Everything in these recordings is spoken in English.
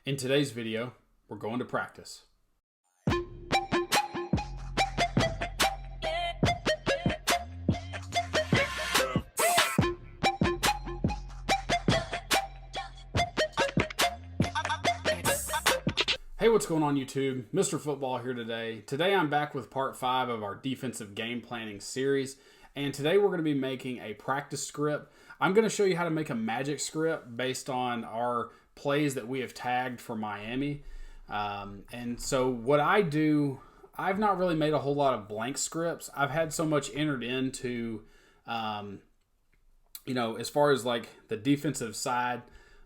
In today's video, we're going to practice. Hey, what's going on YouTube? Mr. Football here today. Today I'm back with part 5 of our defensive game planning series. And today we're going to be making a practice script. I'm going to show you how to make a magic script based on our plays that we have tagged for Miami. And so what I do, I've not really made a whole lot of blank scripts. I've had so much entered into, as far as like the defensive side,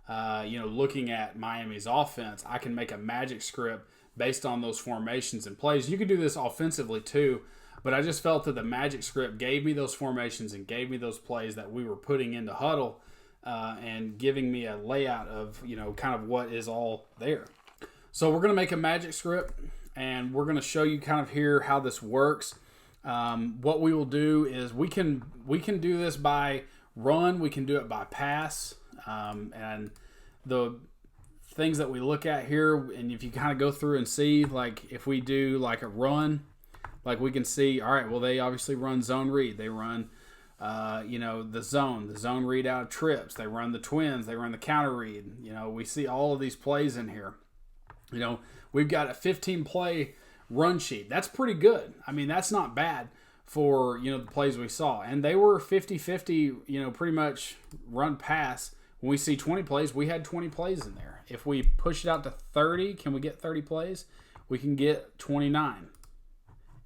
looking at Miami's offense, I can make a magic script based on those formations and plays. You could do this offensively too, but I just felt that the magic script gave me those formations and gave me those plays that we were putting into Hudl and giving me a layout of, kind of what is all there. So we're going to make a magic script and we're going to show you kind of here how this works. What we will do is we can do this by run, we can do it by pass, and the things that we look at here, and if you kind of go through and see, like if we do like a run, like we can see, all right, well, they obviously run zone read. They run, the zone read out of trips. They run the twins. They run the counter read. We see all of these plays in here. We've got a 15-play run sheet. That's pretty good. I mean, that's not bad for, the plays we saw. And they were 50-50, pretty much run pass. When we see 20 plays, we had 20 plays in there. If we push it out to 30, can we get 30 plays? We can get 29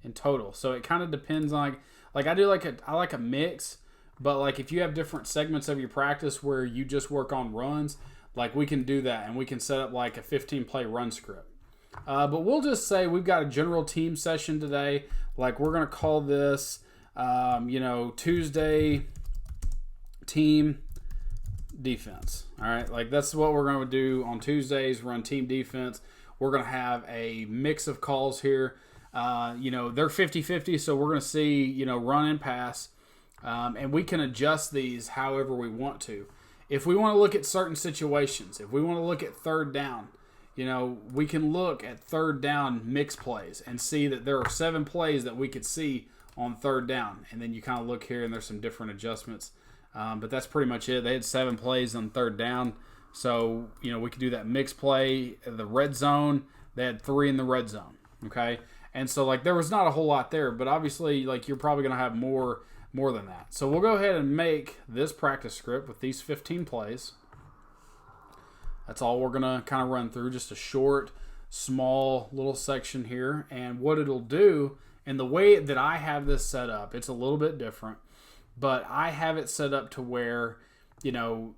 in total. So it kind of depends on, I like a mix, but like if you have different segments of your practice where you just work on runs, like we can do that and we can set up like a 15-play run script. But we'll just say we've got a general team session today. Like we're going to call this, Tuesday team defense. All right. Like that's what we're going to do on Tuesdays, run team defense. We're going to have a mix of calls here. They're 50-50. So we're going to see, run and pass. And we can adjust these however we want to. If we want to look at certain situations, if we want to look at third down, we can look at third down mix plays and see that there are 7 plays that we could see on third down. And then you kind of look here and there's some different adjustments. But that's pretty much it. They had 7 plays on third down. So, we could do that mix play. The red zone, they had 3 in the red zone. Okay. And so there was not a whole lot there, but obviously you're probably going to have more than that. So we'll go ahead and make this practice script with these 15 plays. That's all we're going to kind of run through, just a short, small little section here. And what it'll do, and the way that I have this set up, it's a little bit different, but I have it set up to where, down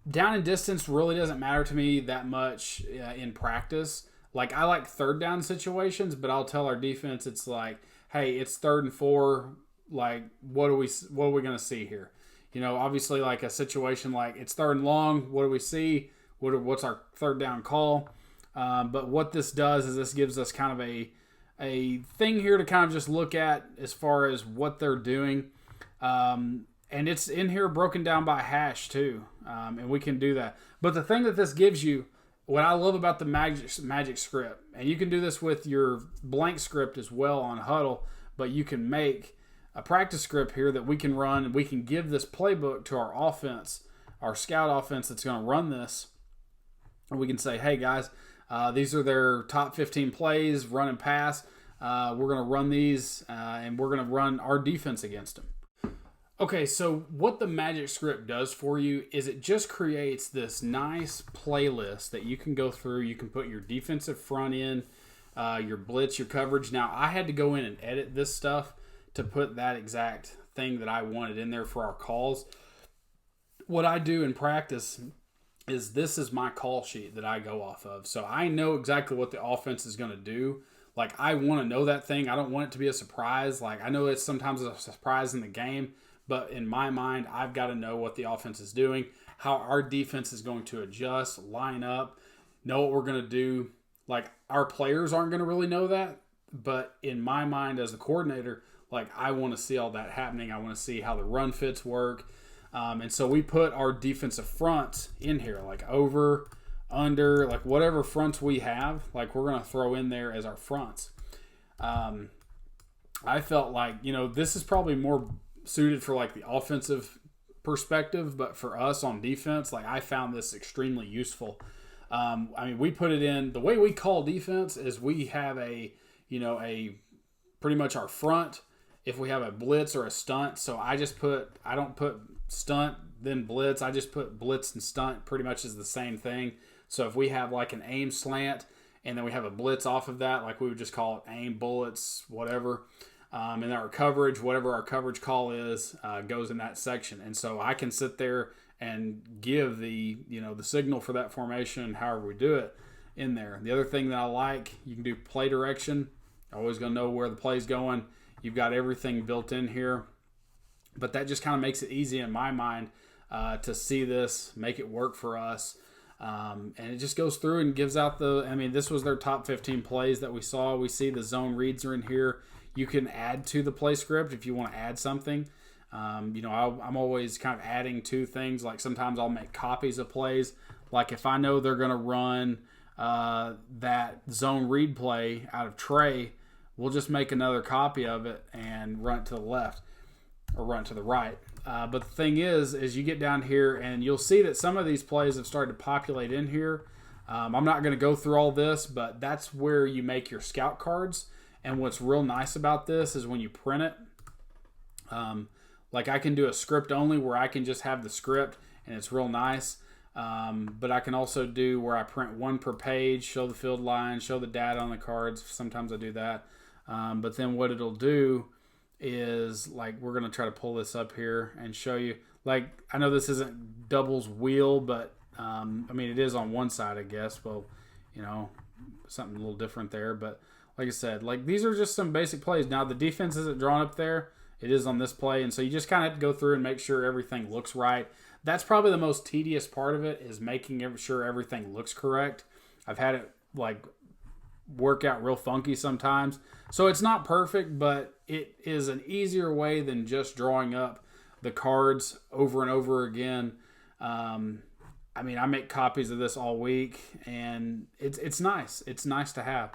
and distance really doesn't matter to me that much in practice. Like I like third down situations, but I'll tell our defense, it's like, hey, it's 3rd and 4. Like, what are we going to see here? Obviously like a situation like it's 3rd and long. What do we see? What's our third down call? But what this does is this gives us kind of a thing here to kind of just look at as far as what they're doing. And it's in here broken down by hash too. And we can do that. But the thing that this gives you, what I love about the magic script, and you can do this with your blank script as well on Hudl, but you can make a practice script here that we can run, and we can give this playbook to our offense, our scout offense that's going to run this. And we can say, hey guys, these are their top 15 plays, run and pass. We're going to run these, and we're going to run our defense against them. Okay, so what the magic script does for you is it just creates this nice playlist that you can go through. You can put your defensive front in, your blitz, your coverage. Now, I had to go in and edit this stuff to put that exact thing that I wanted in there for our calls. What I do in practice is this is my call sheet that I go off of. So I know exactly what the offense is going to do. Like I want to know that thing. I don't want it to be a surprise. Like I know it's sometimes a surprise in the game, but in my mind, I've got to know what the offense is doing, how our defense is going to adjust, line up, know what we're going to do. Like our players aren't going to really know that, but in my mind as the coordinator, like I want to see all that happening. I want to see how the run fits work. And so we put our defensive front in here, like over, under, like whatever fronts we have, like we're going to throw in there as our fronts. I felt like, you know, this is probably more suited for like the offensive perspective, but for us on defense, like I found this extremely useful. I mean, we put it in, the way we call defense is we have a pretty much our front if we have a blitz or a stunt. So I don't put stunt then blitz. I just put blitz and stunt pretty much is the same thing. So if we have like an aim slant and then we have a blitz off of that, like we would just call it aim, bullets, whatever. And our coverage, whatever our coverage call is, goes in that section. And so I can sit there and give the signal for that formation, however we do it, in there. The other thing that I like, you can do play direction. Always going to know where the play's going. You've got everything built in here. But that just kind of makes it easy in my mind to see this, make it work for us. And it just goes through and gives out this was their top 15 plays that we saw. We see the zone reads are in here. You can add to the play script if you want to add something. I'm always kind of adding to things. Like sometimes I'll make copies of plays. Like if I know they're going to run that zone read play out of Trey, we'll just make another copy of it and run it to the left or run it to the right. But the thing is you get down here and you'll see that some of these plays have started to populate in here. I'm not going to go through all this, but that's where you make your scout cards. And what's real nice about this is when you print it, like I can do a script only where I can just have the script and it's real nice. But I can also do where I print one per page, show the field line, show the data on the cards. Sometimes I do that. But then what it'll do is, like, we're going to try to pull this up here and show you. Like, I know this isn't doubles wheel, but it is on one side, I guess. Well, something a little different there. But like I said, like these are just some basic plays. Now the defense isn't drawn up there. It is on this play. And so you just kind of have to go through and make sure everything looks right. That's probably the most tedious part of it, is making sure everything looks correct. I've had it like work out real funky sometimes. So it's not perfect, but it is an easier way than just drawing up the cards over and over again. I make copies of this all week, and it's nice. It's nice to have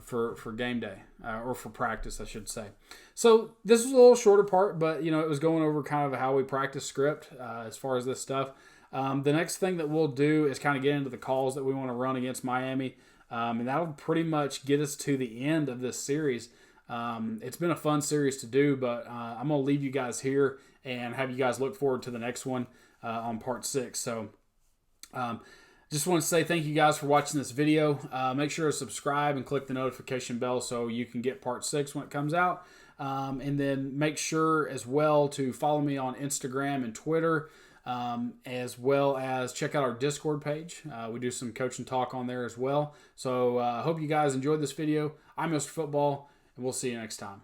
for game day or for practice, I should say. So this was a little shorter part, but it was going over kind of how we practice script as far as this stuff. The next thing that we'll do is kind of get into the calls that we want to run against Miami, and that'll pretty much get us to the end of this series. It's been a fun series to do, but I'm going to leave you guys here and have you guys look forward to the next one on part 6. So just want to say thank you guys for watching this video. Make sure to subscribe and click the notification bell so you can get part 6 when it comes out. And then make sure as well to follow me on Instagram and Twitter, as well as check out our Discord page. We do some coaching talk on there as well. So I hope you guys enjoyed this video. I'm Mr. Football, and we'll see you next time.